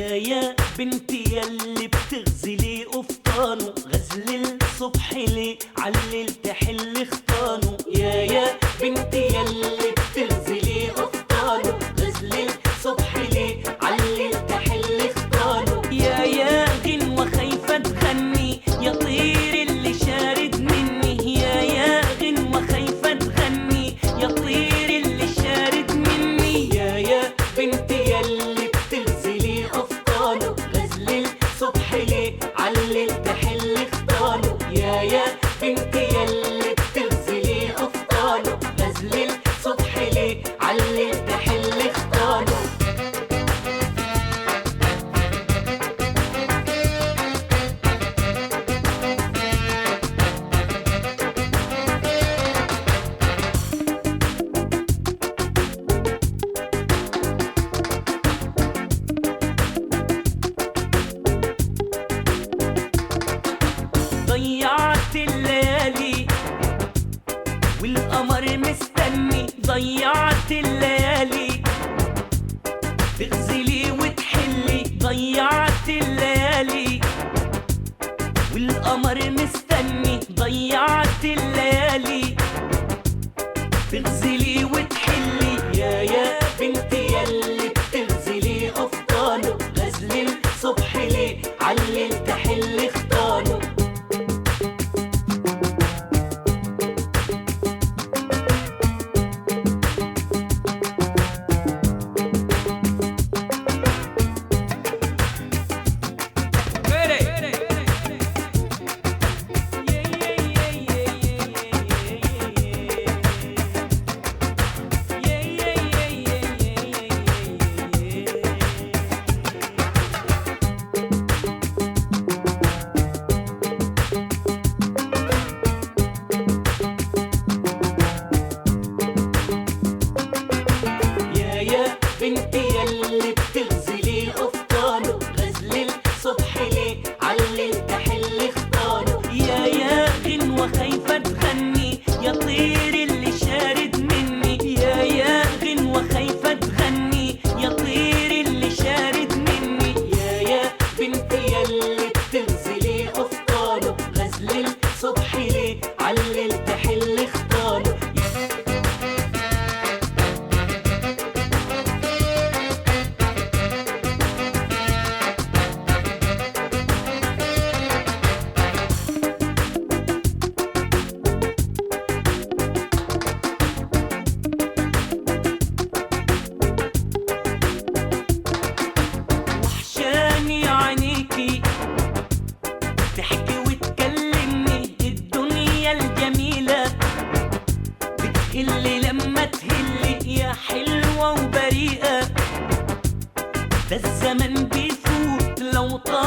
يا بنتي ياللي بتغزلي قفطانه، غزل الصبح ليه علل تحل خطانه. يا بنتي ياللي بتغزلي قفطانه، غزل الصبح ليه علل تحل خطانه. يا غنوة خايفة تغني يا طير اللي شارد مني. يا غنوة خايفة تغني يا طير اللي شارد مني. يا بنتي ياللي بتغزلي قفطانه، غزل الصبح ليه علل تحل خطانه. يا بنتي ياللي بتغزلي قفطانه، غزل الصبح ليه علل تحل خطانه. ضيعت الليالي والقمر مستني. ضيعت الليالي تغزلي وتحلي. ضيعت الليالي والقمر مستني. ضيعت الليالي تغزلي وتحلي. يا بنتي ياللي بتغزلي قفطانه، غزل الصبح ليه علل تحل خطانه. بنتي ياللي بتغزلي قفطانه، غزل الصبح ليه علل تحل خطانه. يا غنوة خايفة تغني يا طير اللي شارد مني. يا غنوة خايفة تغني يا طير اللي شارد مني. يا بنتي ياللي بتغزلي قفطانه، غزل الصبح ليه علل تحل خطانه. تحكي وتكلمني الدنيا الجميلة بتهلي لما تهلي يا حلوة وبريئة. ده الزمن بيفوت لو طال